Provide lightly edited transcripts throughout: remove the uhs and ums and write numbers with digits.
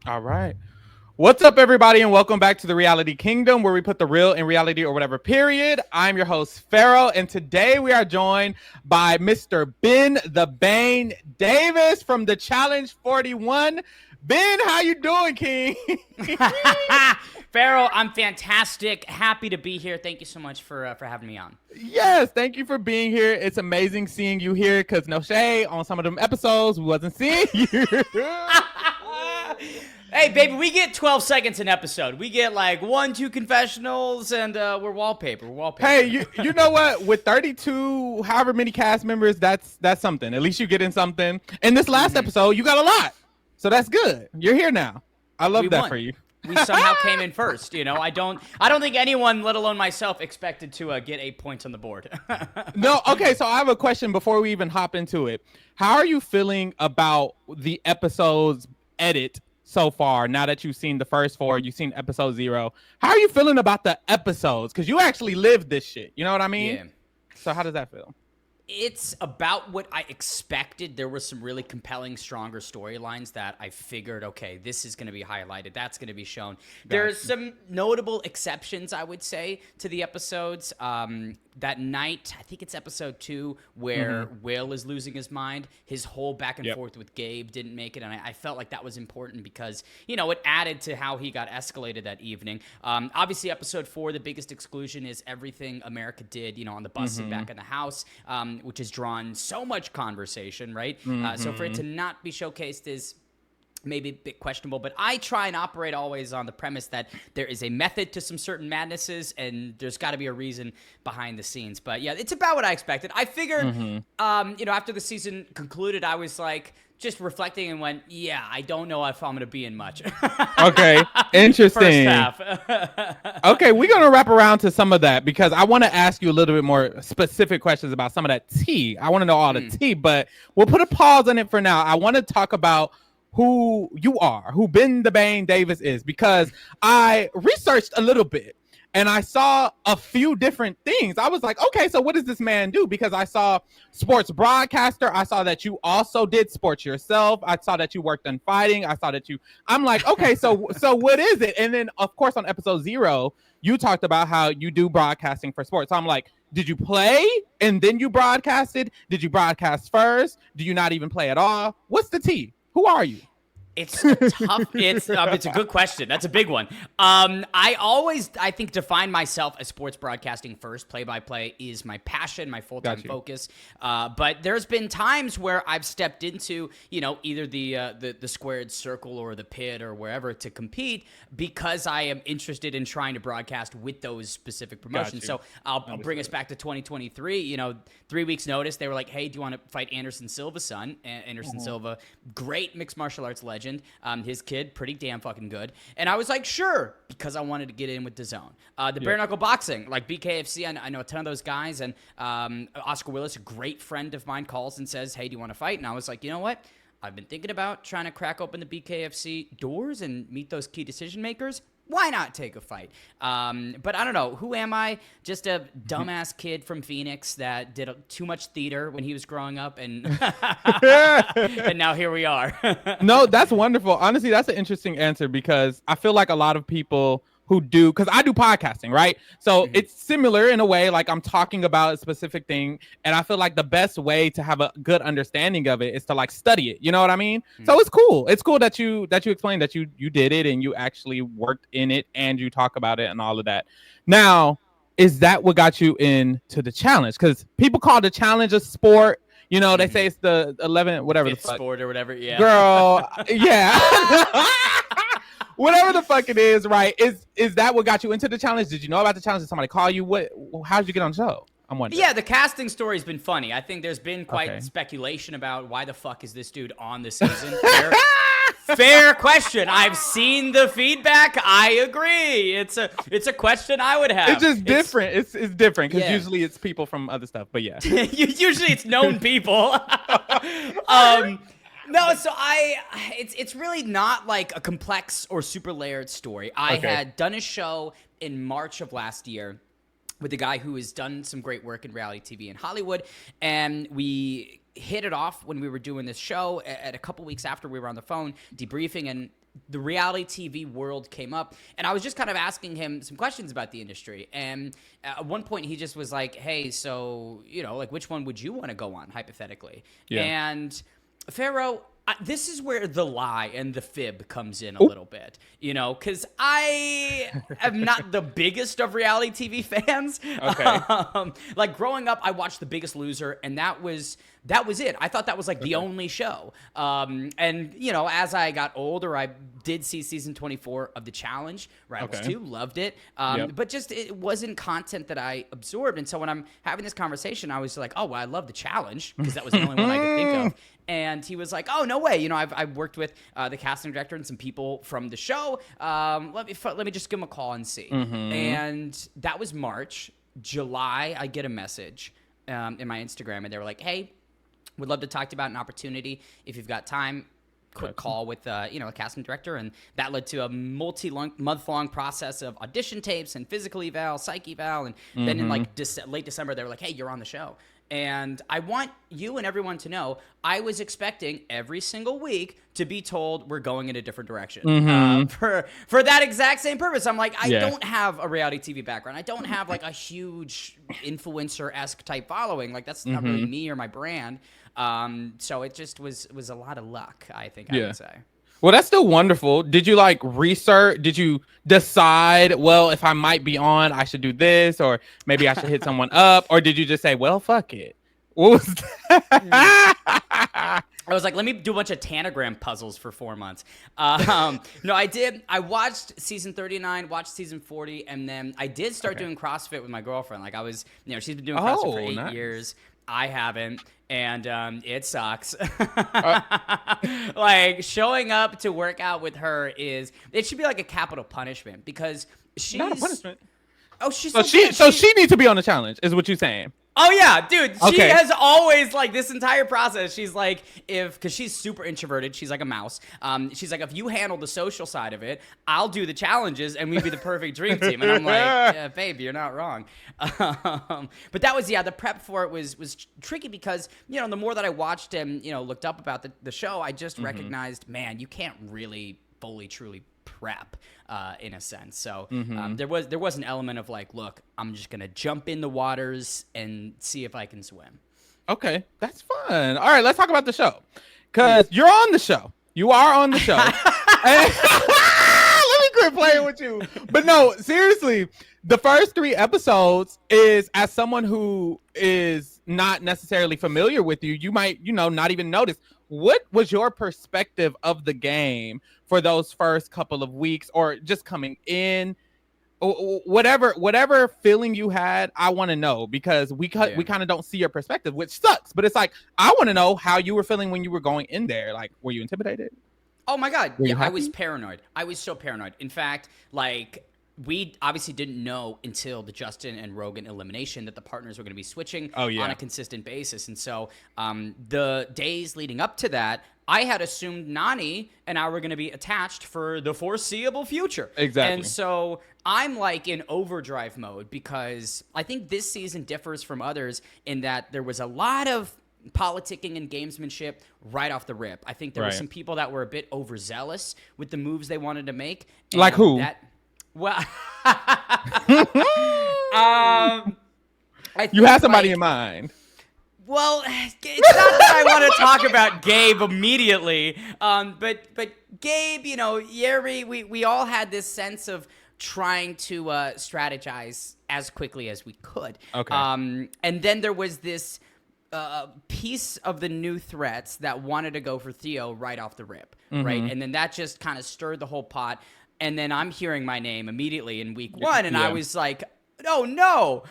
All right. What's up, everybody, and welcome back to the Reality Kingdom, where we put the real in reality or whatever, period. I'm your host, Pharaoh, and today we are joined by Mr. Ben the Bane Davis from the Challenge 41. Ben, how you doing, King? Pharaoh, I'm fantastic. Happy to be here. Thank you so much for having me on. Yes, thank you for being here. It's amazing seeing you here because no shade on some of them episodes, we wasn't seeing you. Hey, baby, we get 12 seconds an episode. We get like 1, 2 confessionals, and we're wallpaper. We're wallpaper. Hey, you know what? With 32, however many cast members, that's something. At least you get in something. In this last episode, you got a lot, so that's good. You're here now. I love We that won. for you. We somehow came in first. You know, I don't think anyone, let alone myself, expected to get 8 points on the board. No, okay. So I have a question before we even hop into it. How are you feeling about the episodes edit so far? Now that you've seen the first four, you've seen episode 0. How are you feeling about the episodes? Because you actually lived this shit. You know what I mean? Yeah. So how does that feel? It's about what I expected. There were some really compelling, stronger storylines that I figured, okay, this is going to be highlighted. That's going to be shown. There's some notable exceptions, I would say, to the episodes. That night, I think it's episode 2, where Will is losing his mind. His whole back and forth with Gabe didn't make it, and I felt like that was important because, you know, it added to how he got escalated that evening. Obviously, episode 4, the biggest exclusion is everything America did, you know, on the bus and back in the house, which has drawn so much conversation, right? So for it to not be showcased is maybe a bit questionable, but I try and operate always on the premise that there is a method to some certain madnesses, and there's got to be a reason behind the scenes. But yeah, it's about what I expected. I figured, you know, after the season concluded, I was like just reflecting and went, yeah, I don't know if I'm going to be in much. Okay, interesting. First half. Okay, we're gonna wrap around to some of that because I want to ask you a little bit more specific questions about some of that tea. I want to know all the tea, but we'll put a pause on it for now. I want to talk about who you are, who Ben the Bane Davis is, because I researched a little bit and I saw a few different things. I was like, okay, so what does this man do? Because I saw sports broadcaster. I saw that you also did sports yourself. I saw that you worked on fighting. I saw that you, I'm like, okay, so what is it? And then of course on episode 0, you talked about how you do broadcasting for sports. So I'm like, did you play and then you broadcasted? Did you broadcast first? Do you not even play at all? What's the tea? Who are you? It's tough. It's a good question. That's a big one. I think, define myself as sports broadcasting first. Play-by-play is my passion, my full-time focus. But there's been times where I've stepped into, you know, either the squared circle or the pit or wherever to compete because I am interested in trying to broadcast with those specific promotions. So I'll bring us back to 2023. You know, 3 weeks notice, they were like, hey, do you want to fight Anderson Silva's son? Anderson Silva, great mixed martial arts legend. His kid, pretty damn fucking good. And I was like, sure, because I wanted to get in with the zone. The bare knuckle boxing, like BKFC, I know a ton of those guys. And Oscar Willis, a great friend of mine, calls and says, hey, do you want to fight? And I was like, you know what? I've been thinking about trying to crack open the BKFC doors and meet those key decision makers. Why not take a fight? But I don't know. Who am I? Just a dumbass kid from Phoenix that did too much theater when he was growing up, and and now here we are. No, that's wonderful. Honestly, that's an interesting answer because I feel like a lot of people who do, because I do podcasting, right? So it's similar in a way, like I'm talking about a specific thing, and I feel like the best way to have a good understanding of it is to like study it. You know what I mean? So it's cool. It's cool that you explained that you did it and you actually worked in it and you talk about it and all of that. Now, is that what got you into the challenge? Because people call the challenge a sport. You know, they say it's the 11, whatever Fifth the fuck. sport or whatever. Yeah, Girl, yeah. Whatever the fuck it is, right? Is that what got you into the challenge? Did you know about the challenge? Did somebody call you? How did you get on the show? I'm wondering. Yeah, the casting story's been funny. I think there's been quite speculation about why the fuck is this dude on the season. Fair question. I've seen the feedback. I agree. It's a question I would have. It's just different. It's different because usually it's people from other stuff. But yeah, usually it's known people. No, so it's really not like a complex or super layered story. I had done a show in March of last year with a guy who has done some great work in reality TV in Hollywood, and we hit it off when we were doing this show. At a couple weeks after, we were on the phone debriefing, and the reality TV world came up, and I was just kind of asking him some questions about the industry. And at one point, he just was like, "Hey, so like, which one would you want to go on, hypothetically?" Yeah. And Pharaoh, this is where the lie and the fib comes in a little bit, because I am not the biggest of reality TV fans. Okay. Like growing up, I watched The Biggest Loser, and that was it. I thought that was like the only show. And as I got older, I did see season 24 of The Challenge, Rivals 2, loved it. But just it wasn't content that I absorbed. And so when I'm having this conversation, I was like, oh, well, I love The Challenge because that was the only one I could think of. And he was like, oh, no way. I've worked with the casting director and some people from the show. Let me just give him a call and see. And that was March. July, I get a message in my Instagram, and they were like, hey, would love to talk to you about an opportunity. If you've got time, quick call with a casting director. And that led to a month-long process of audition tapes and physical eval, psych eval. And then in like late December, they were like, hey, you're on the show. And I want you and everyone to know I was expecting every single week to be told we're going in a different direction for that exact same purpose. I'm like, I don't have a reality TV background. I don't have like a huge influencer-esque type following. Like that's not really me or my brand. So it just was a lot of luck, I think I would say. Well, that's still wonderful. Did you like research? Did you decide, well, if I might be on, I should do this, or maybe I should hit someone up? Or did you just say, well, fuck it? What was that? I was like, let me do a bunch of Tanagram puzzles for 4 months. No, I did. I watched season 39, watched season 40, and then I did start doing CrossFit with my girlfriend. Like I was, she's been doing CrossFit for 8 years. I haven't, and it sucks. Like showing up to work out with her it should be like a capital punishment because she's not a punishment. Oh, she's so she needs to be on the challenge, is what you're saying? Oh yeah, dude. She has always like this entire process. She's like, because she's super introverted, she's like a mouse. She's like, if you handle the social side of it, I'll do the challenges, and we'd be the perfect dream team. And I'm like, yeah, babe, you're not wrong. But that was the prep for it was tricky because the more that I watched and looked up about the show, I just recognized, man, you can't really fully truly prep in a sense. So there was an element of like, look, I'm just gonna jump in the waters and see if I can swim. Okay, that's fun. All right, let's talk about the show, because you're on the show. You are on the show. Let me quit playing with you. But no, seriously, the first 3 episodes is, as someone who is not necessarily familiar with you, you might not even notice. What was your perspective of the game for those first couple of weeks, or just coming in? Whatever feeling you had, I want to know, because we kind of don't see your perspective, which sucks. But it's like, I want to know how you were feeling when you were going in there. Like, were you intimidated? Oh my God. Yeah, I was paranoid. I was so paranoid. In fact, like, we obviously didn't know until the Justin and Rogan elimination that the partners were going to be switching on a consistent basis. And so the days leading up to that, I had assumed Nani and I were going to be attached for the foreseeable future. Exactly. And so I'm like in overdrive mode, because I think this season differs from others in that there was a lot of politicking and gamesmanship right off the rip. I think there were some people that were a bit overzealous with the moves they wanted to make. Like who? Well, you had somebody in mind. Well, it's not that I want to talk about Gabe immediately, but Gabe, Yeri, we all had this sense of trying to strategize as quickly as we could. Okay. And then there was this piece of the new threats that wanted to go for Theo right off the rip, right? And then that just kind of stirred the whole pot. And then I'm hearing my name immediately in week 1, and I was like, oh no,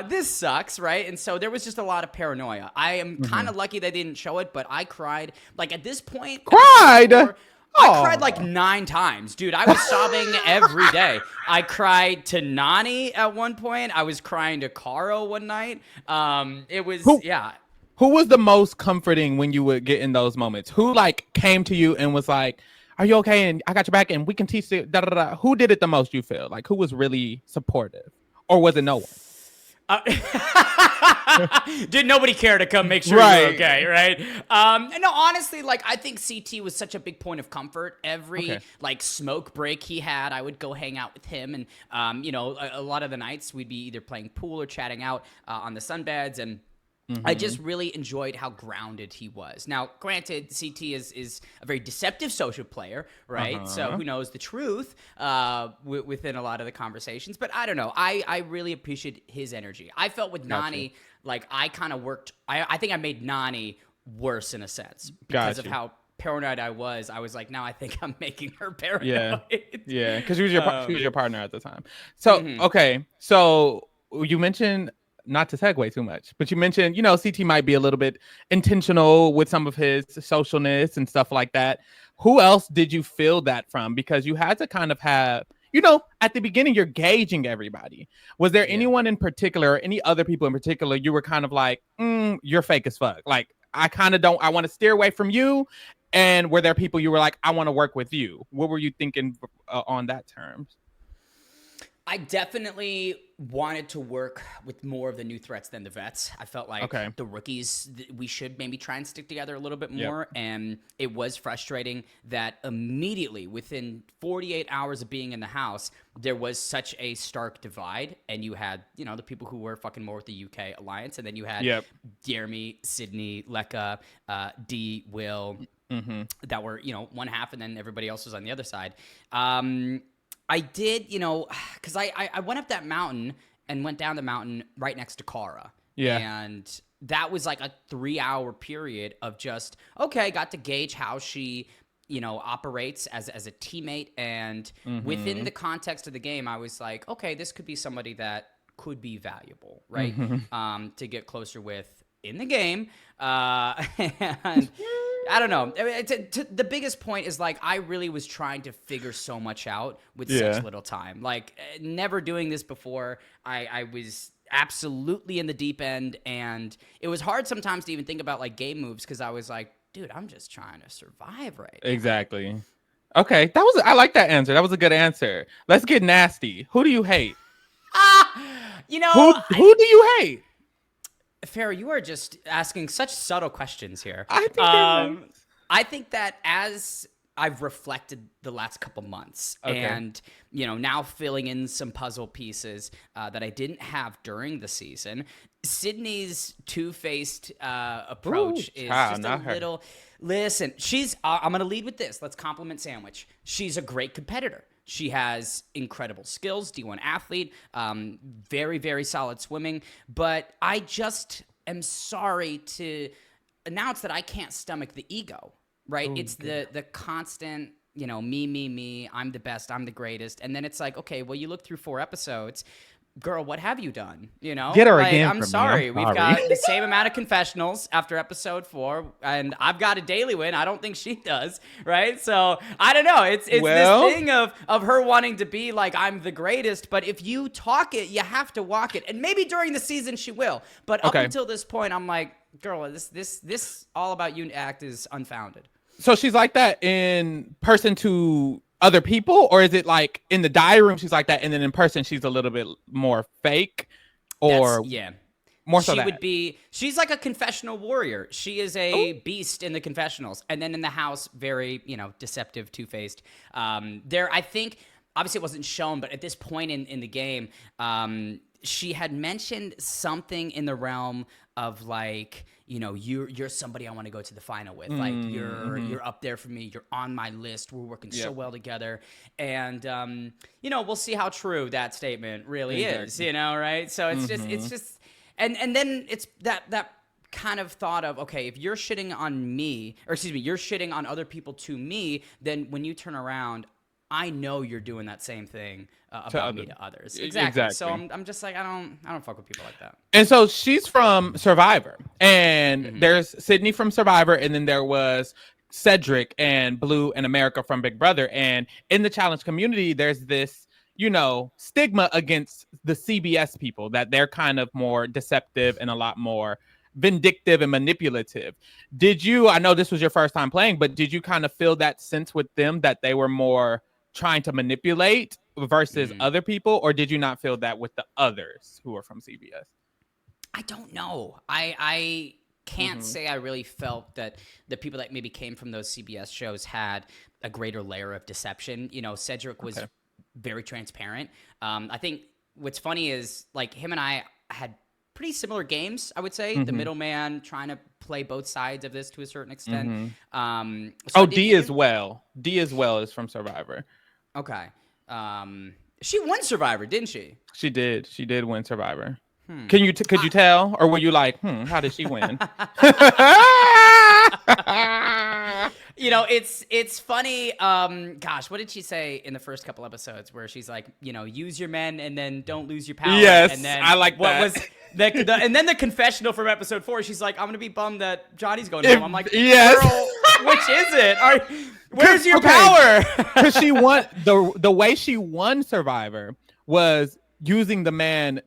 this sucks, right? And so there was just a lot of paranoia. I am kind of lucky they didn't show it, but I cried. Like at this point, cried? I cried like 9 times, dude. I was sobbing every day. I cried to Nani at one point. I was crying to Caro one night. It was, Who was the most comforting when you would get in those moments? Who like came to you and was like, are you okay? And I got your back, and we can teach you. Who did it the most, you feel? Like, who was really supportive? Or was it no one? Uh, Did nobody care to come make sure Right. you're okay, right? No, honestly, like I think CT was such a big point of comfort. Every Okay. like smoke break he had, I would go hang out with him, and a lot of the nights we'd be either playing pool or chatting out on the sunbeds, and I just really enjoyed how grounded he was. Now, granted, CT is a very deceptive social player, right? So who knows the truth within a lot of the conversations. But I don't know. I really appreciate his energy. I felt with Nani, like I kind of worked. I think I made Nani worse in a sense because of how paranoid I was. I was like, now I think I'm making her paranoid. Yeah, because she was your partner at the time. So okay, so you mentioned, not to segue too much, but you mentioned, CT might be a little bit intentional with some of his socialness and stuff like that. Who else did you feel that from? Because you had to kind of have, at the beginning, you're gauging everybody. Was there anyone in particular, or any other people in particular, you were kind of like, you're fake as fuck. Like, I want to steer away from you. And were there people you were like, I want to work with you? What were you thinking on that terms? I definitely wanted to work with more of the new threats than the vets. I felt like the rookies, we should maybe try and stick together a little bit more. Yep. And it was frustrating that immediately within 48 hours of being in the house, there was such a stark divide. And you had, the people who were fucking more with the UK alliance. And then you had Jeremy, Sydney, Lekka, D, Will, that were, one half, and then everybody else was on the other side. I did, because I went up that mountain and went down the mountain right next to Kara. Yeah. And that was like a 3-hour period of just, got to gauge how she, operates as a teammate. And within the context of the game, I was like, okay, this could be somebody that could be valuable, right? To get closer with in the game. And I don't know. The biggest point is like I really was trying to figure so much out with such little time. Like never doing this before. I was absolutely in the deep end, and it was hard sometimes to even think about like game moves because I was like, dude, I'm just trying to survive right now. Exactly. Okay, I like that answer. That was a good answer. Let's get nasty. Who do you hate? Who do you hate? Pharaoh, you are just asking such subtle questions here. I think that as I've reflected the last couple months and, now filling in some puzzle pieces that I didn't have during the season, Sydney's two-faced approach is just a little... Listen, I'm going to lead with this. Let's compliment Sandwich. She's a great competitor. She has incredible skills, D1 athlete, very, very solid swimming. But I just am sorry to announce that I can't stomach the ego, right? It's the constant, me, I'm the best, I'm the greatest. And then it's like, okay, well, you look through 4 episodes. Girl, what have you done? Get her again. I'm sorry. We've got the same amount of confessionals after episode 4, and I've got a daily win. I don't think she does, right? So I don't know. It's this thing of her wanting to be like I'm the greatest, but if you talk it, you have to walk it. And maybe during the season she will, but up until this point, I'm like, girl, this all about you act is unfounded. So she's like that in person to other people, or is it like in the diary room she's like that, and then in person she's a little bit more fake, or more so? She's like a confessional warrior. She is a beast in the confessionals, and then in the house, very deceptive, two-faced. I think obviously it wasn't shown, but at this point in the game, she had mentioned something in the realm of like, you're somebody I want to go to the final with. Like you're up there for me. You're on my list. We're working so well together. And we'll see how true that statement really is, right? So it's just and then it's that kind of thought of, okay, if you're shitting on me, or excuse me, you're shitting on other people to me, then when you turn around, I know you're doing that same thing about me to others. Exactly. So I'm just like, I don't fuck with people like that. And so she's from Survivor, and there's Sydney from Survivor, and then there was Cedric and Blue and America from Big Brother. And in the challenge community, there's this, stigma against the CBS people, that they're kind of more deceptive and a lot more vindictive and manipulative. I know this was your first time playing, but did you kind of feel that sense with them that they were more trying to manipulate versus other people, or did you not feel that with the others who are from CBS? I don't know. I can't say I really felt that the people that maybe came from those CBS shows had a greater layer of deception. You know, Cedric was very transparent. I think what's funny is like him and I had pretty similar games, I would say. The middleman trying to play both sides of this to a certain extent. So D as well. D as well is from Survivor. Okay. She won Survivor, didn't she? She did. She did win Survivor. Could you tell, or were you like, how did she win? You know, it's funny. Gosh, what did she say in the first couple episodes where she's like, you know, use your men and then don't lose your power. Yes, and then I like what that. was and then the confessional from episode 4. She's like, I'm gonna be bummed that Johnny's going home. I'm like, yes. Girl, which is it? Where's your power? Because she won the way she won Survivor was using the man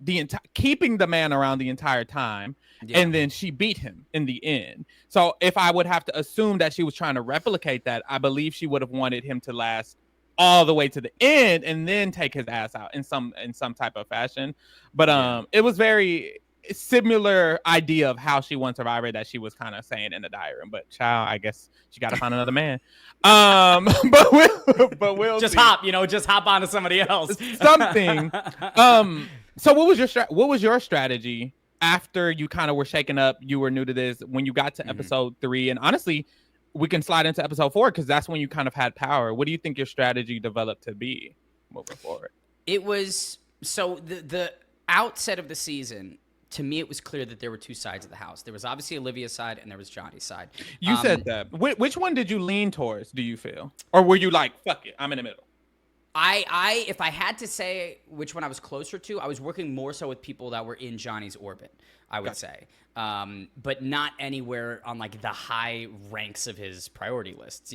keeping the man around the entire time, and then she beat him in the end. So if I would have to assume that she was trying to replicate that, I believe she would have wanted him to last all the way to the end and then take his ass out in some type of fashion. But it was very similar idea of how she won Survivor that she was kind of saying in the diary. But child, I guess she got to find another man. But we'll just see. hop onto somebody else. Something. So what was your strategy after you kind of were shaken up? You were new to this when you got to episode 3, and honestly, we can slide into episode 4 because that's when you kind of had power. What do you think your strategy developed to be moving forward? It was so the outset of the season. To me, it was clear that there were two sides of the house. There was obviously Olivia's side and there was Johnny's side. You said that. Which one did you lean towards, do you feel? Or were you like, fuck it, I'm in the middle? If I had to say which one I was closer to, I was working more so with people that were in Johnny's orbit, I would say. But not anywhere on like the high ranks of his priority lists,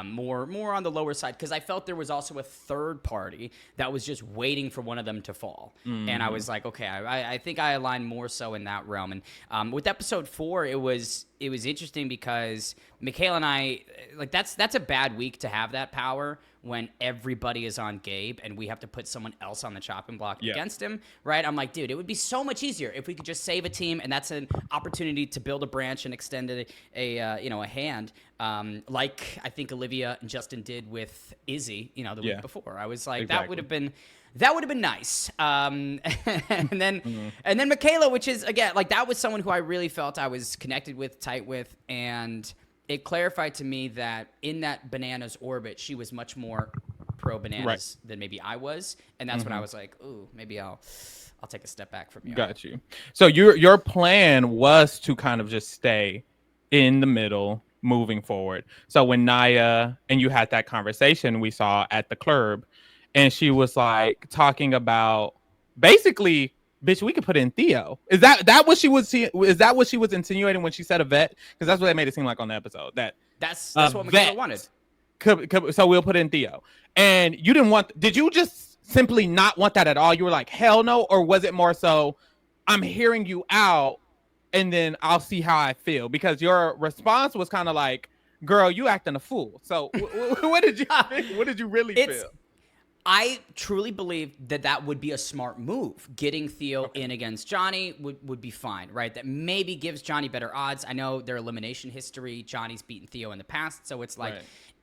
more on the lower side. Because I felt there was also a third party that was just waiting for one of them to fall. And I was like, okay, I think I aligned more so in that realm. And with episode 4, it was interesting because Michaela and I, like that's a bad week to have that power when everybody is on Gabe and we have to put someone else on the chopping block against him, right? I'm like, dude, it would be so much easier if we could just save a team, and that's an opportunity to build a branch and extend a hand, like I think Olivia and Justin did with Izzy, the week before. I was like, that would have been nice. And then Michaela, which is again like that was someone who I really felt I was connected with, tight with, and it clarified to me that in that Bananas orbit, she was much more pro Bananas than maybe I was, and that's when I was like, ooh, maybe I'll take a step back from you. Got you. So your plan was to kind of just stay in the middle moving forward. So when Naya and you had that conversation we saw at the club, and she was like talking about basically, bitch, we could put in Theo. Is that what she was? Is that what she was insinuating when she said a vet? Because that's what they made it seem like on the episode. That's what Michaela wanted. So we'll put in Theo. And you didn't want? Did you just simply not want that at all? You were like, hell no, or was it more so, I'm hearing you out, and then I'll see how I feel? Because your response was kind of like, girl, you acting a fool. So what did you really feel? I truly believe that would be a smart move. Getting Theo in against Johnny would be fine, right? That maybe gives Johnny better odds. I know their elimination history, Johnny's beaten Theo in the past, so it's like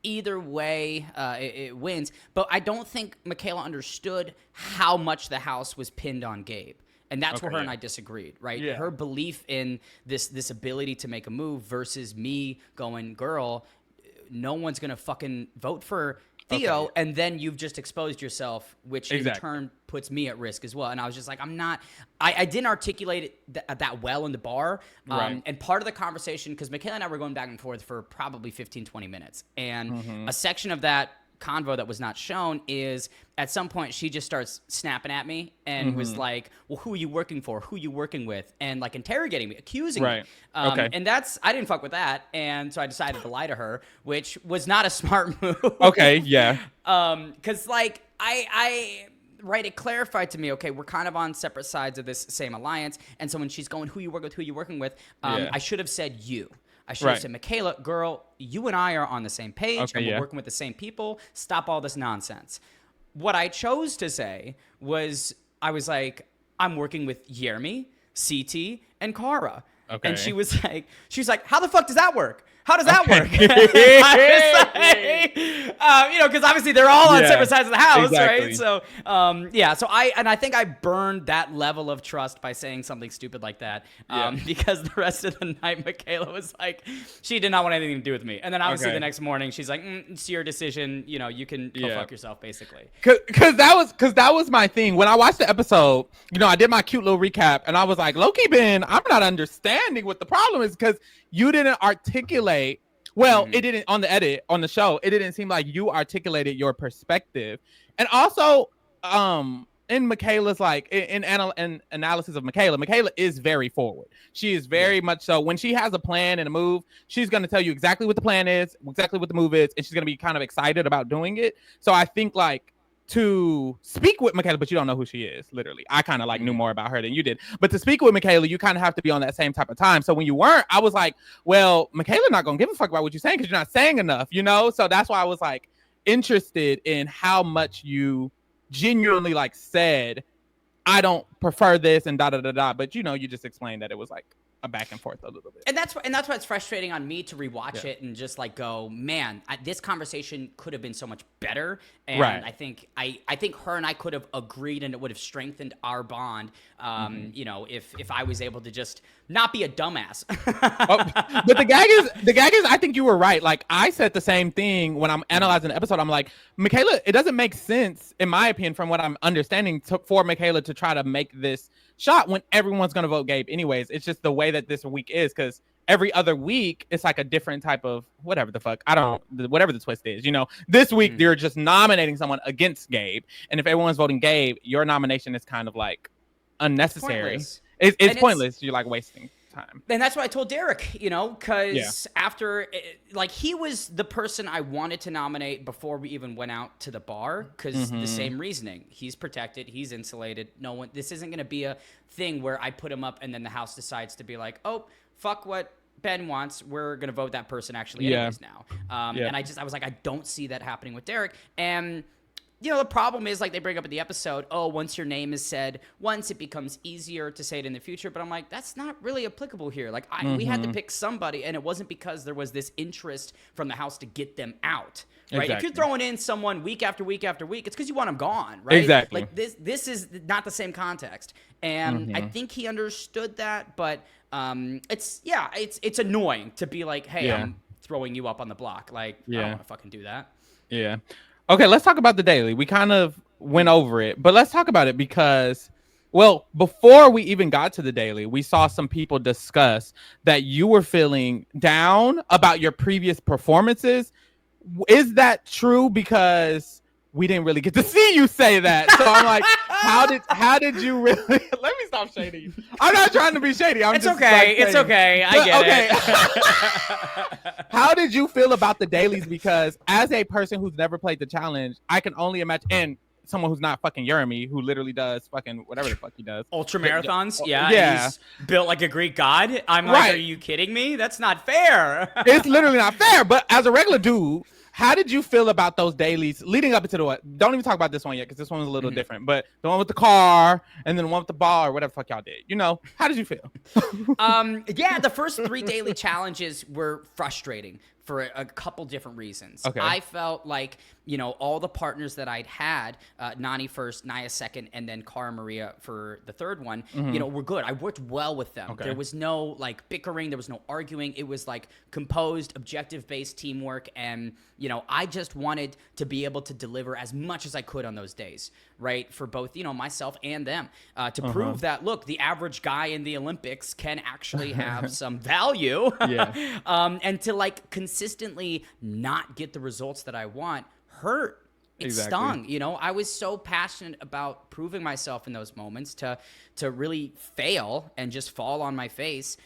either way, it wins. But I don't think Michaela understood how much the house was pinned on Gabe. And that's where her and I disagreed, right? Yeah. Her belief in this ability to make a move versus me going, girl, no one's going to fucking vote for Theo, and then you've just exposed yourself, which in turn puts me at risk as well. And I was just like, I didn't articulate it that well in the bar. And part of the conversation, because Michaela and I were going back and forth for probably 15, 20 minutes. And a section of that convo that was not shown is at some point she just starts snapping at me and was like, well, who are you working for? Who are you working with? And like interrogating me, accusing me. And I didn't fuck with that. And so I decided to lie to her, which was not a smart move. Because like it clarified to me, okay, we're kind of on separate sides of this same alliance. And so when she's going, who you working with, I should have said you. I should have said, Michaela, girl, you and I are on the same page, and we're working with the same people. Stop all this nonsense. What I chose to say was, I was like, I'm working with Jeremy, CT, and Cara. Okay. And she was like, how the fuck does that work? How does that work? Because obviously they're all on separate sides of the house, right? So, so I think I burned that level of trust by saying something stupid like that, because the rest of the night, Michaela was like, she did not want anything to do with me. And then obviously the next morning, she's like, it's your decision. You can go fuck yourself, basically. Because that was my thing. When I watched the episode, I did my cute little recap, and I was like, low-key, Ben, I'm not understanding what the problem is, because you didn't articulate. Well, it didn't on the show. It didn't seem like you articulated your perspective, and also, in Michaela's in analysis of Michaela is very forward. She is very much so. When she has a plan and a move, she's going to tell you exactly what the plan is, exactly what the move is, and she's going to be kind of excited about doing it. So I think to speak with Michaela, but you don't know who she is, literally. I kind of knew more about her than you did. But to speak with Michaela, you kind of have to be on that same type of time. So when you weren't, I was like, well, Michaela's not going to give a fuck about what you're saying because you're not saying enough, So that's why I was interested in how much you genuinely said, I don't prefer this and da-da-da-da. But, you just explained that it was a back and forth a little bit. And that's why it's frustrating on me to rewatch it and just go, man, this conversation could have been so much better. And I think her and I could have agreed, and it would have strengthened our bond. If I was able to just not be a dumbass. But the gag is, I think you were right. I said the same thing when I'm analyzing the episode. I'm like, Michaela, it doesn't make sense, in my opinion, from what I'm understanding, for Michaela to try to make this shot when everyone's going to vote Gabe anyways. It's just the way that this week is, because every other week it's a different type of whatever the fuck. Whatever the twist is, this week you're just nominating someone against Gabe. And if everyone's voting Gabe, your nomination is kind of unnecessary. It's pointless. You're wasting time. And that's what I told Derek, because after, he was the person I wanted to nominate before we even went out to the bar, because the same reasoning. He's protected. He's insulated. This isn't going to be a thing where I put him up and then the house decides to be like, oh, fuck what Ben wants. We're going to vote that person actually anyways now. And I was like, I don't see that happening with Derek. And the problem is, they bring up in the episode, once your name is said, once it becomes easier to say it in the future. But I'm like, that's not really applicable here. We had to pick somebody, and it wasn't because there was this interest from the house to get them out, right? Exactly. If you're throwing in someone week after week after week, it's because you want them gone, right? Exactly. This is not the same context. And I think he understood that, but it's annoying to be like, hey, I'm throwing you up on the block. I don't want to fucking do that. Yeah. Okay, let's talk about the daily. We kind of went over it, but let's talk about it because, before we even got to the daily, we saw some people discuss that you were feeling down about your previous performances. Is that true? Because we didn't really get to see you say that. So I'm like, how did you really? Let me stop shading you. I'm not trying to be shady. It's okay. I get it. How did you feel about the dailies? Because as a person who's never played the challenge, I can only imagine, and someone who's not fucking Jeremy, who literally does fucking whatever the fuck he does. Ultra marathons? Yeah. He's built like a Greek god. I'm like, are you kidding me? That's not fair. It's literally not fair. But as a regular dude, how did you feel about those dailies leading up into the what? Don't even talk about this one yet, because this one was a little different. But the one with the car and then the one with the ball or whatever the fuck y'all did. How did you feel? The first 3 daily challenges were frustrating for a couple different reasons. Okay. I felt like, all the partners that I'd had, Nani first, Naya second, and then Cara Maria for the third one, were good. I worked well with them. Okay. There was no bickering. There was no arguing. It was composed, objective-based teamwork. And, I just wanted to be able to deliver as much as I could on those days, right? For both, myself and them, to prove that, look, the average guy in the Olympics can actually have some value. And to consistently not get the results that I want hurt. It stung. I was so passionate about proving myself in those moments to really fail and just fall on my face.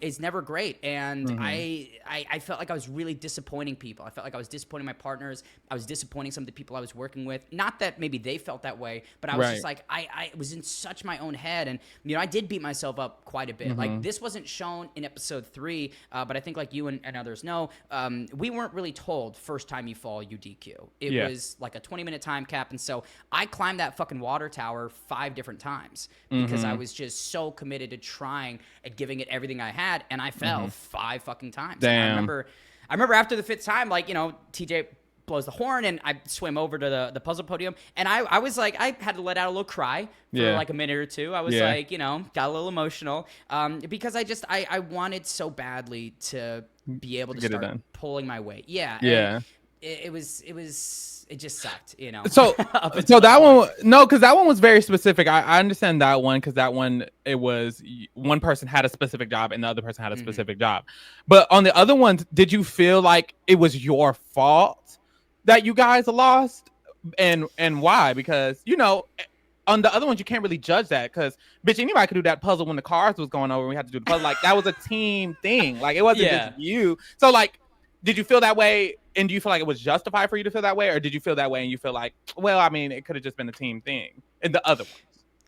is never great. And I felt like I was really disappointing people. I felt like I was disappointing my partners. I was disappointing some of the people I was working with. Not that maybe they felt that way, but I was just like, I was in such my own head. And, I did beat myself up quite a bit. Like, this wasn't shown in episode 3, but I think like you and others know, we weren't really told first time you fall, you DQ. It was like a 20-minute time cap. And so I climbed that fucking water tower 5 different times because I was just so committed to trying and giving it everything I had, and I fell 5 fucking times. Damn. I remember after the 5th time, like, TJ blows the horn and I swim over to the puzzle podium, and I was like, I had to let out a little cry for like a minute or two. I was like, got a little emotional because I wanted so badly to be able to start pulling my weight. Yeah. It just sucked, So that one, no, because that one was very specific. I understand that one because that one, it was one person had a specific job and the other person had a specific job. But on the other ones, did you feel like it was your fault that you guys lost, and why? Because on the other ones you can't really judge that because bitch, anybody could do that puzzle when the cars was going over. We had to do the puzzle. Like, that was a team thing. Like, it wasn't just you. So like, did you feel that way? And do you feel like it was justified for you to feel that way? Or did you feel that way and you feel like, well, I mean, it could have just been a team thing in the other ones?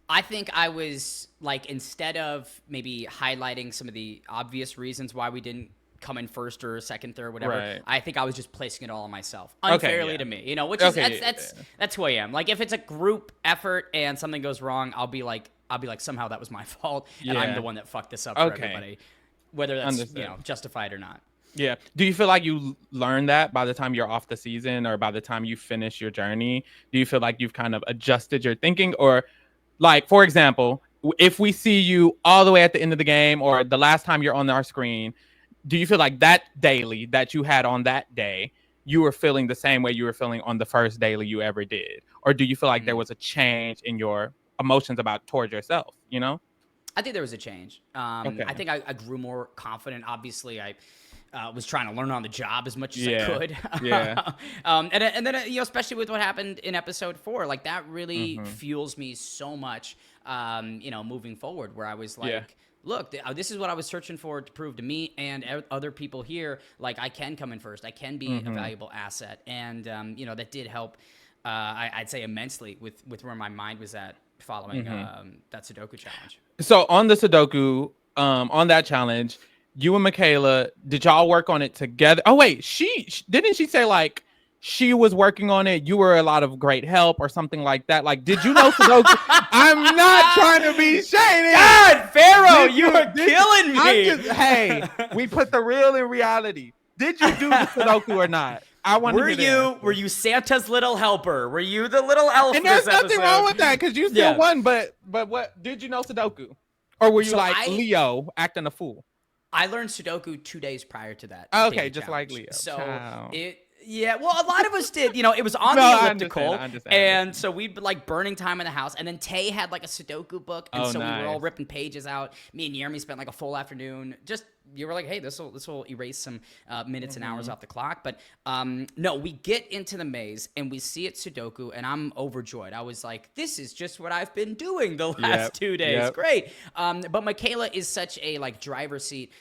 I think I was like, instead of maybe highlighting some of the obvious reasons why we didn't come in first or second, third, whatever, I think I was just placing it all on myself unfairly to me, which is that's who I am. Like, if it's a group effort and something goes wrong, I'll be like somehow that was my fault and I'm the one that fucked this up for everybody, whether that's justified or not. Yeah. Do you feel like you learned that by the time you're off the season or by the time you finish your journey? Do you feel like you've kind of adjusted your thinking? Or, like, for example, if we see you all the way at the end of the game or the last time you're on our screen, do you feel like that daily that you had on that day, you were feeling the same way you were feeling on the first daily you ever did? Or do you feel like there was a change in your emotions towards yourself, I think there was a change. I think I grew more confident. Obviously, I was trying to learn on the job as much as I could. And then especially with what happened in episode 4, like, that really fuels me so much, moving forward, where I was like, look, this is what I was searching for to prove to me and other people here. Like, I can come in first. I can be a valuable asset. And, that did help, I'd say, immensely with where my mind was at following that Sudoku challenge. So on the Sudoku, on that challenge, you and Michaela, did y'all work on it together? Oh, wait, didn't she say, like, she was working on it, you were a lot of great help or something like that? Like, did you know Sudoku? I'm not trying to be shady. God, Pharaoh, you are killing me. Hey, we put the real in reality. Did you do the Sudoku or not? I want to hear. Were you Santa's little helper? Were you the little elf? And there's nothing wrong with that because you still won. But what did you know Sudoku? Or were you Leo acting a fool? I learned Sudoku 2 days prior to that. Okay, just like Leo. So well, a lot of us did. It was on the elliptical, I understand. And so we'd be like burning time in the house. And then Tay had like a Sudoku book, and we were all ripping pages out. Me and Yermi spent like a full afternoon. You were like, hey, this will erase some minutes and hours off the clock. But no, we get into the maze and we see it Sudoku, and I'm overjoyed. I was like, this is just what I've been doing the last 2 days. Great. But Michaela is such a like driver's seat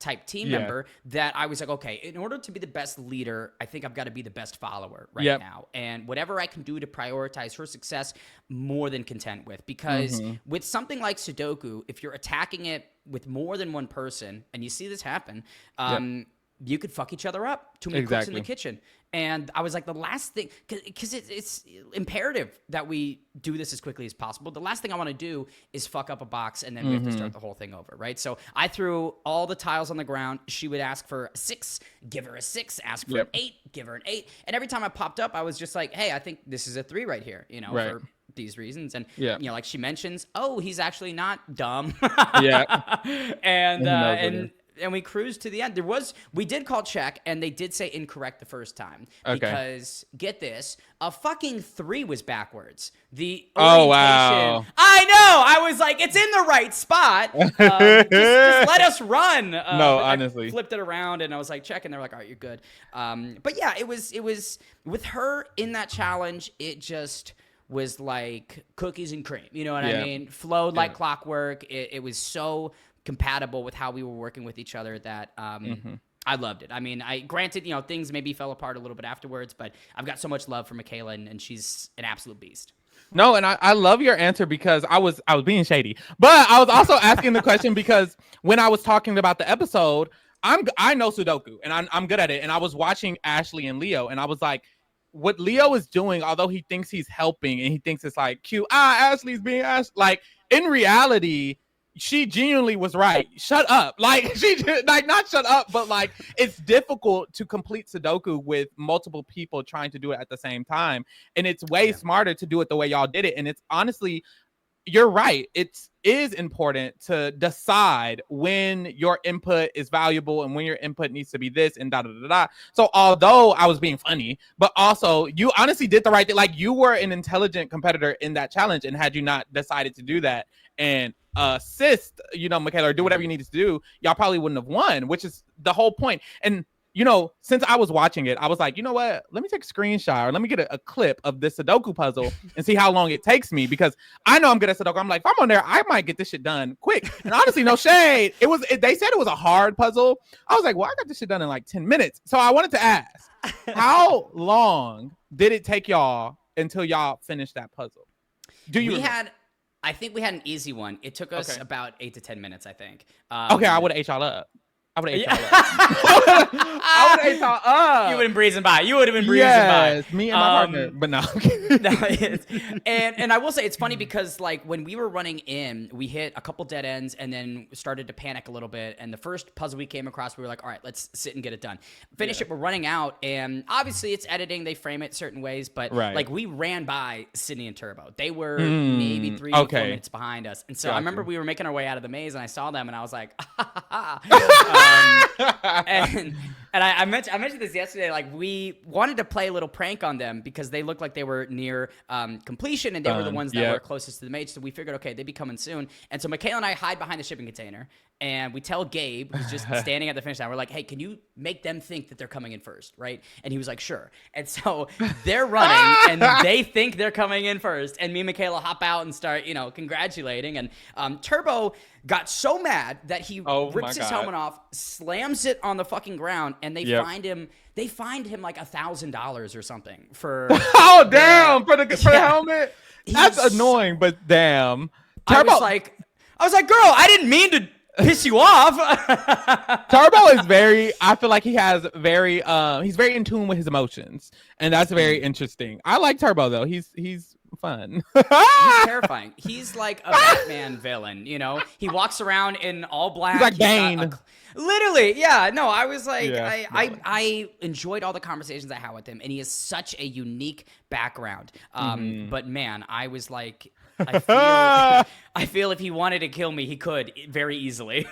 type team member that I was like, okay, in order to be the best leader, I think I've got to be the best follower now. And whatever I can do to prioritize her success, more than content with. Because with something like Sudoku, if you're attacking it with more than one person, and you see this happen, you could fuck each other up. Too many cooks in the kitchen. And I was like, the last thing, because it's imperative that we do this as quickly as possible. The last thing I want to do is fuck up a box and then we have to start the whole thing over, right? So I threw all the tiles on the ground. She would ask for a 6, give her a 6, ask for an 8, give her an 8. And every time I popped up, I was just like, hey, I think this is a 3 right here, for these reasons. And, like she mentions, oh, he's actually not dumb. And we cruised to the end. We did call check, and they did say incorrect the first time. Because, get this, a fucking 3 was backwards. The orientation. Wow. I know! I was like, it's in the right spot. Just let us run. No, honestly. I flipped it around, and I was like, check, and they're like, all right, you're good. But yeah, it was, with her in that challenge, it just was like cookies and cream. You know what I mean? Flowed like clockwork. It was so compatible with how we were working with each other that I loved it. I mean, granted, things maybe fell apart a little bit afterwards, but I've got so much love for Michaela, and she's an absolute beast. No, and I love your answer because I was being shady, but I was also asking the question because when I was talking about the episode, I know Sudoku and I'm good at it, and I was watching Ashley and Leo, and I was like, what Leo is doing, although he thinks he's helping and he thinks it's like cute, Ashley's being Ash, like in reality, she genuinely was right. Shut up. Like not shut up, but like it's difficult to complete Sudoku with multiple people trying to do it at the same time. And it's way smarter to do it the way y'all did it. And it's honestly, you're right. It is important to decide when your input is valuable and when your input needs to be this and da da da da. So although I was being funny, but also you honestly did the right thing. Like you were an intelligent competitor in that challenge, and had you not decided to do that and assist, Michaela, or do whatever you needed to do, y'all probably wouldn't have won, which is the whole point. And since I was watching it, I was like, you know what? Let me take a screenshot or let me get a clip of this Sudoku puzzle and see how long it takes me, because I know I'm good at Sudoku. I'm like, if I'm on there, I might get this shit done quick. And honestly, no shade. They said it was a hard puzzle. I was like, well, I got this shit done in like 10 minutes. So I wanted to ask, how long did it take y'all until y'all finished that puzzle? I think we had an easy one. It took us about 8 to 10 minutes, I think. I would have ate y'all up. I would have ate y'all up. You would have been breezing by. Yes, me and my partner. But no. and I will say it's funny because like when we were running in, we hit a couple dead ends and then started to panic a little bit. And the first puzzle we came across, we were like, all right, let's sit and get it done. Finish it. We're running out, and obviously it's editing. They frame it certain ways, but like we ran by Sydney and Turbo. They were maybe 3 to 4 minutes behind us. And so I remember we were making our way out of the maze, and I saw them, and I was like, and I mentioned this yesterday. Like we wanted to play a little prank on them because they looked like they were near completion, and they were the ones that were closest to the mage. So we figured, okay, they'd be coming soon. And so Michaela and I hide behind the shipping container, and we tell Gabe, who's just standing at the finish line, we're like, hey, can you make them think that they're coming in first, right? And he was like, sure. And so they're running, and they think they're coming in first, and me and Michaela hop out and start, congratulating. And Turbo got so mad that he rips his helmet off, slams it on the fucking ground, and they find him. They find him like $1,000 or something for. Oh damn! For the helmet. That's annoying, but damn. Turbo. I was like, girl, I didn't mean to piss you off. Turbo is I feel like he's very in tune with his emotions, and that's very interesting. I like Turbo though. He's fun. He's terrifying. He's like a Batman villain, He walks around in all black. He's like Bane. Literally, yeah. No, I was like, I enjoyed all the conversations I had with him, and he has such a unique background. But man, I was like, I feel if he wanted to kill me, he could very easily.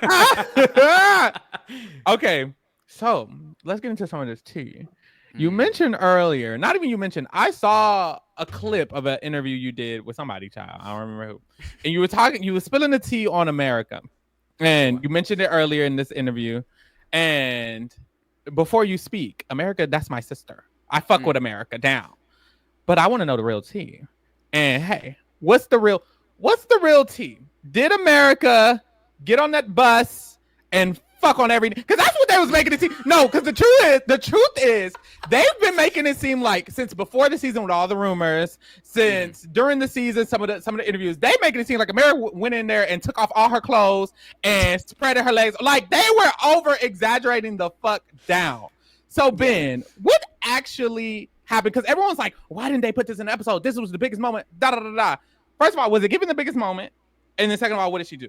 Okay, so let's get into some of this tea. You mentioned earlier, not even you mentioned, I saw a clip of an interview you did with somebody, child. I don't remember who. And you were spilling the tea on America. And you mentioned it earlier in this interview. And before you speak, America, that's my sister. I fuck with America down. But I want to know the real tea. And hey, what's the real tea? Did America get on that bus and fuck on every, because that's what they was making it seem. No, because the truth is they've been making it seem like since before the season with all the rumors, since during the season, some of the interviews, they making it seem like America went in there and took off all her clothes and spread her legs. Like they were over exaggerating the fuck down. So Ben, what actually happened? Because everyone's like, why didn't they put this in the episode? This was the biggest moment. Da da da da. First of all, was it given the biggest moment? And then second of all, what did she do?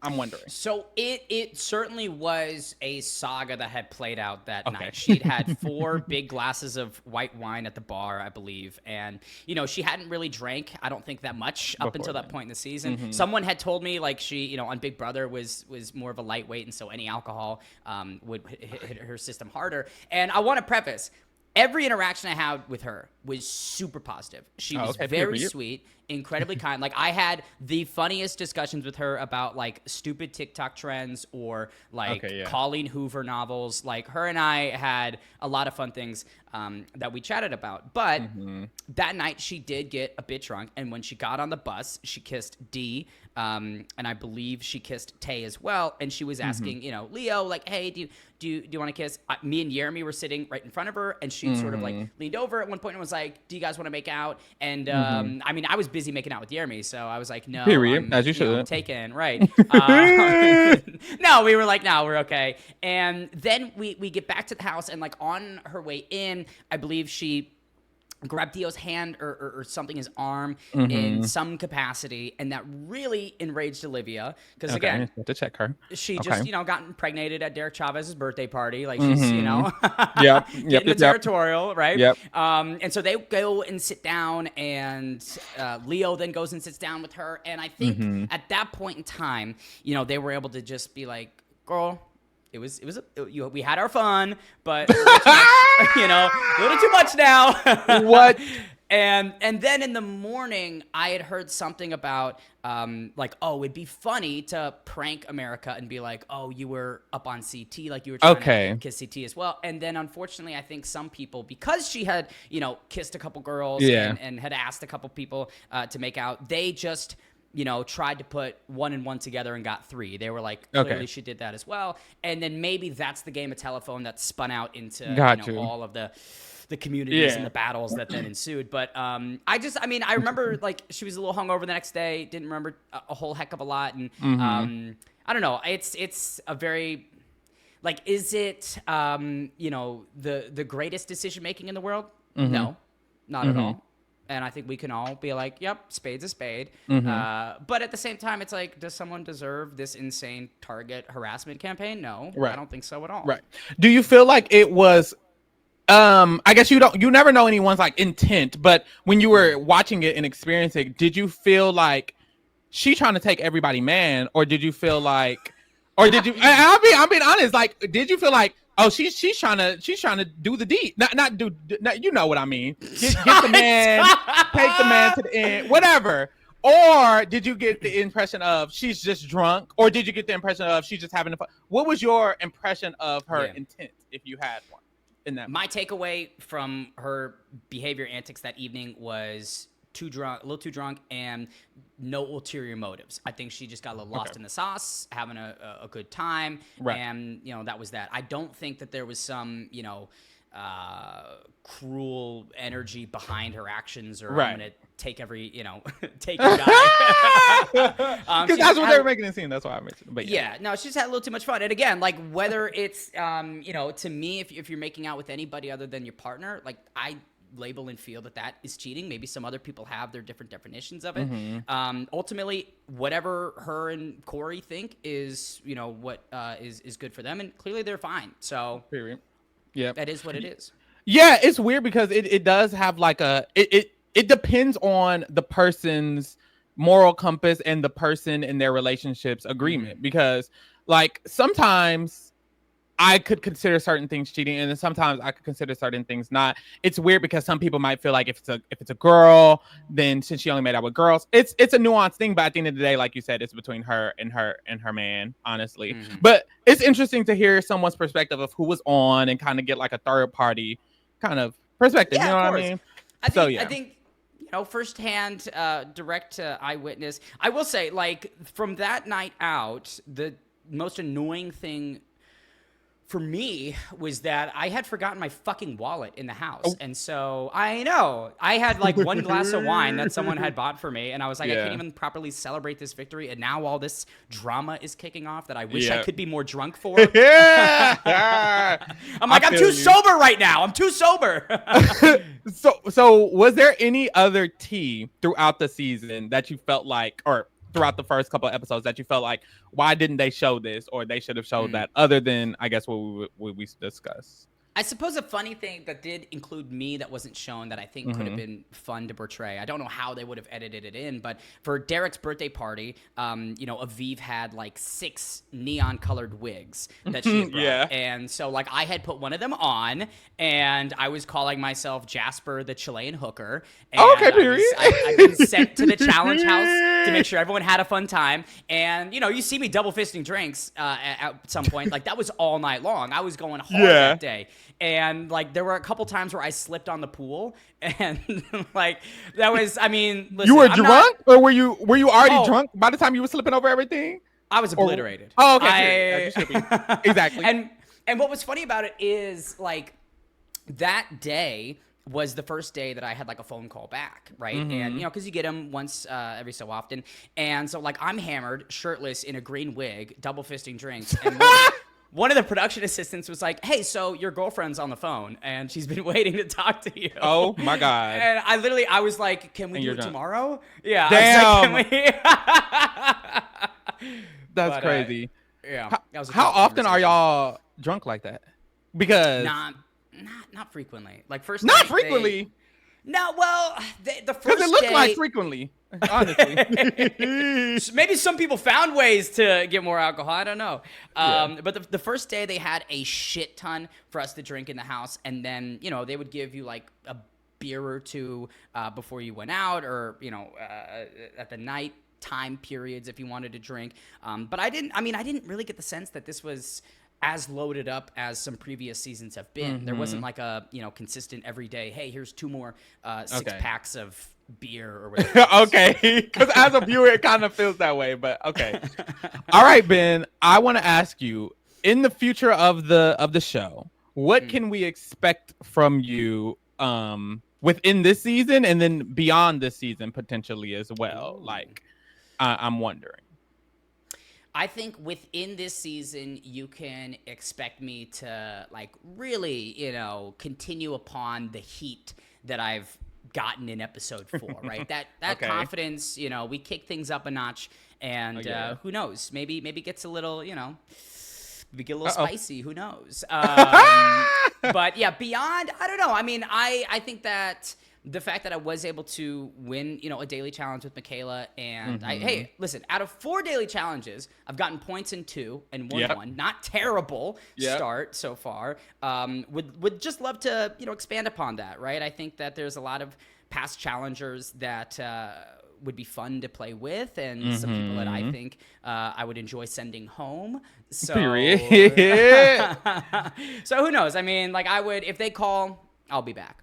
I'm wondering. So it certainly was a saga that had played out that night. She'd had 4 big glasses of white wine at the bar, I believe. And, she hadn't really drank, I don't think, that much up until that point in the season. Someone had told me, like, she, on Big Brother was more of a lightweight, and so any alcohol would hit her system harder. And I want to preface, every interaction I had with her was super positive. She was very sweet, incredibly kind. Like I had the funniest discussions with her about like stupid TikTok trends or like Colleen Hoover novels. Like her and I had a lot of fun things. that we chatted about. But that night she did get a bit drunk, and when she got on the bus, she kissed D, and I believe she kissed Tay as well. And she was asking, Leo, like, hey, do you want to kiss? Me and Jeremy were sitting right in front of her, and she sort of like leaned over at one point and was like, do you guys want to make out? And I mean, I was busy making out with Jeremy, so I was like, no, as you should. Taken, right? No, we were like, no, we're okay. And then we get back to the house, and like on her way in, I believe she grabbed Theo's hand or something, his arm in some capacity, and that really enraged Olivia because again, to check her. She just got impregnated at Derek Chavez's birthday party, like she's getting the territorial, right? Yep. And so they go and sit down, and Leo then goes and sits down with her, and I think at that point in time, they were able to just be like, girl. We had our fun, but a little too much now. What? And then in the morning, I had heard something about it'd be funny to prank America and be like, oh, you were up on CT, like you were trying to kiss CT as well. And then unfortunately, I think some people, because she had kissed a couple girls and had asked a couple people to make out, they just tried to put 1 and 1 together and got 3. They were like, clearly she did that as well. And then maybe that's the game of telephone that spun out into all of the communities and the battles that then ensued. But I remember like she was a little hungover the next day, didn't remember a whole heck of a lot. And I don't know. It's a very like, is it the greatest decision making in the world? No, not at all. And I think we can all be like, yep, spade's a spade. But at the same time, it's like, does someone deserve this insane Target harassment campaign? No, I don't think so at all. Right. Do you feel like it was, I guess you never know anyone's like intent, but when you were watching it and experiencing it, did you feel like she trying to take everybody man, or did you feel like, or did you, I'm being honest, like, did you feel like, oh, she's trying to do the deed, not do, you know what I mean? Get the man, take the man to the end, whatever. Or did you get the impression of she's just drunk, or did you get the impression of she's just having fun? What was your impression of her intent, if you had one, in that? My takeaway from her behavior antics that evening was a little too drunk, and no ulterior motives. I think she just got a little lost in the sauce, having a good time, and that was that. I don't think that there was some cruel energy behind her actions, or I'm gonna take every take you guy. Because that's what they were making it seem. That's why I mentioned it. But no, she's had a little too much fun. And again, like, whether it's to me, if you're making out with anybody other than your partner, like, I label and feel that is cheating. Maybe some other people have their different definitions of it. Ultimately, whatever her and Corey think is what is good for them, and clearly they're fine. So that is what it is. Yeah, it's weird because it does have like it depends on the person's moral compass and the person in their relationship's agreement, because like sometimes I could consider certain things cheating, and then sometimes I could consider certain things not. It's weird because some people might feel like if it's a girl, then since she only made out with girls, it's a nuanced thing. But at the end of the day, like you said, it's between her and her man, honestly. But it's interesting to hear someone's perspective of who was on, and kind of get like a third party kind of perspective. You know what I mean? I think firsthand, direct eyewitness. I will say, like, from that night out, the most annoying thing for me was that I had forgotten my fucking wallet in the house. And so I had like one glass of wine that someone had bought for me, and I was like, I can't even properly celebrate this victory, and now all this drama is kicking off that I wish I could be more drunk for. I'm like, I'm too sober right now. I'm too sober. So was there any other tea throughout the season that you felt like, or throughout the first couple of episodes, that you felt like, why didn't they show this, or they should have showed that, other than, I guess, what we discussed? I suppose a funny thing that did include me that wasn't shown that I think could have been fun to portray. I don't know how they would have edited it in, but for Derek's birthday party, Aviv had like 6 neon colored wigs that she had brought. And so like I had put one of them on, and I was calling myself Jasper the Chilean hooker. And period. I've been sent to the challenge house to make sure everyone had a fun time. And, you see me double fisting drinks at some point. Like, that was all night long. I was going hard that day. And, like, there were a couple times where I slipped on the pool. And, like, that was, I mean, listen. You were drunk? Or were you already drunk by the time you were slipping over everything? I was obliterated. Okay. Exactly. And what was funny about it is, like, that day was the first day that I had like a phone call back, right? And because you get them once every so often, and so like I'm hammered, shirtless, in a green wig, double fisting drinks, and one of the production assistants was like, "Hey, so your girlfriend's on the phone, and she's been waiting to talk to you." Oh my god! And I was like, "Can we do it tomorrow?" Yeah. Damn. Like, That's crazy. Yeah. How often are y'all drunk like that? Because not frequently. Like first. Not frequently. No, well, the first. Because it looked day, like frequently. Honestly, maybe some people found ways to get more alcohol. I don't know. But the first day they had a shit ton for us to drink in the house, and then they would give you like a beer or two before you went out, or at the night time periods if you wanted to drink. But I didn't really get the sense that this was as loaded up as some previous seasons have been. There wasn't like a consistent everyday, hey, here's 2 more 6 packs of beer or whatever. Okay, because as a viewer it kind of feels that way, but okay. All right, Ben, I want to ask you, in the future of the show, what can we expect from you within this season and then beyond this season potentially as well? Like I'm wondering. I think within this season, you can expect me to like really, continue upon the heat that I've gotten in episode 4, right? That okay. Confidence, we kick things up a notch, and who knows? Maybe gets a little, we get a little spicy. Who knows? But yeah, beyond, I don't know. I mean, I think that the fact that I was able to win, a daily challenge with Michaela, and hey, listen, out of 4 daily challenges, I've gotten points in 2 and won 1. Not terrible start so far. Would just love to, expand upon that, right? I think that there's a lot of past challengers that would be fun to play with, and some people that I think I would enjoy sending home. So, so who knows? I mean, like if they call, I'll be back.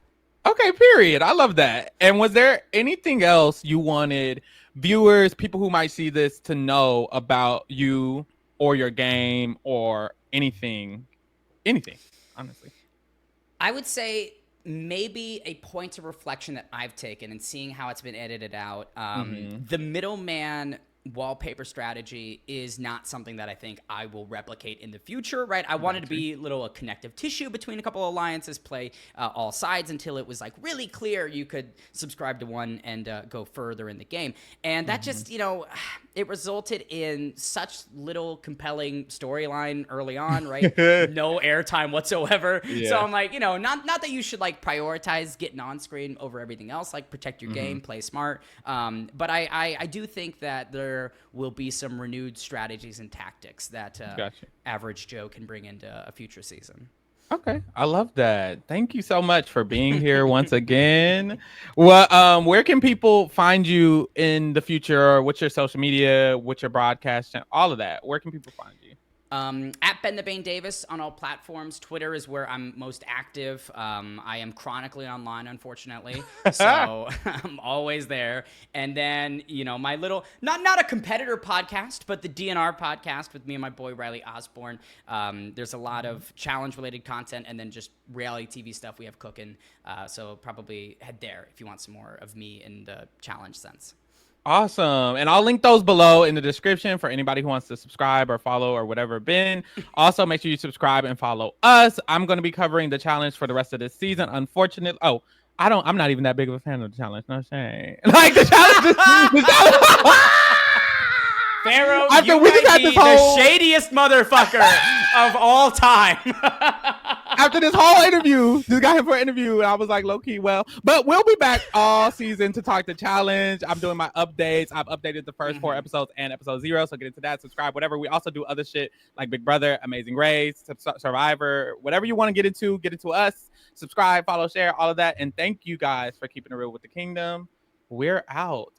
Okay, period. I love that. And was there anything else you wanted viewers, people who might see this, to know about you or your game or anything, honestly? I would say maybe a point of reflection that I've taken and seeing how it's been edited out. The middleman wallpaper strategy is not something that I think I will replicate in the future, right? I wanted to be a connective tissue between a couple of alliances, play all sides until it was like really clear you could subscribe to one and go further in the game. And that just, it resulted in such little compelling storyline early on, right? No airtime whatsoever. Yeah. So I'm like, not that you should like prioritize getting on screen over everything else, like protect your game, play smart. But I do think that there will be some renewed strategies and tactics that average Joe can bring into a future season. Okay, I love that. Thank you so much for being here once again. Well, where can people find you in the future? What's your social media? What's your broadcast? All of that. Where can people find you? At Ben the Bane Davis on all platforms. Twitter is where I'm most active. I am chronically online, unfortunately, so I'm always there. And then, my little, not a competitor podcast, but the DNR podcast with me and my boy Riley Osborne. There's a lot of challenge-related content and then just reality TV stuff we have cooking. So probably head there if you want some more of me in the challenge sense. Awesome. And I'll link those below in the description for anybody who wants to subscribe or follow or whatever. Ben, also make sure you subscribe and follow us. I'm going to be covering the challenge for the rest of this season. Unfortunately, I'm not even that big of a fan of the challenge. No shame. Like the challenge. Pharaoh, you might be the shadiest motherfucker of all time. After this whole interview, just got him for an interview, and I was like, low key, but we'll be back all season to talk the challenge. I'm doing my updates. I've updated the first 4 episodes and episode 0, so get into that, subscribe, whatever. We also do other shit like Big Brother, Amazing Race, Survivor, whatever you want to get into us. Subscribe, follow, share, all of that. And thank you guys for keeping it real with the kingdom. We're out.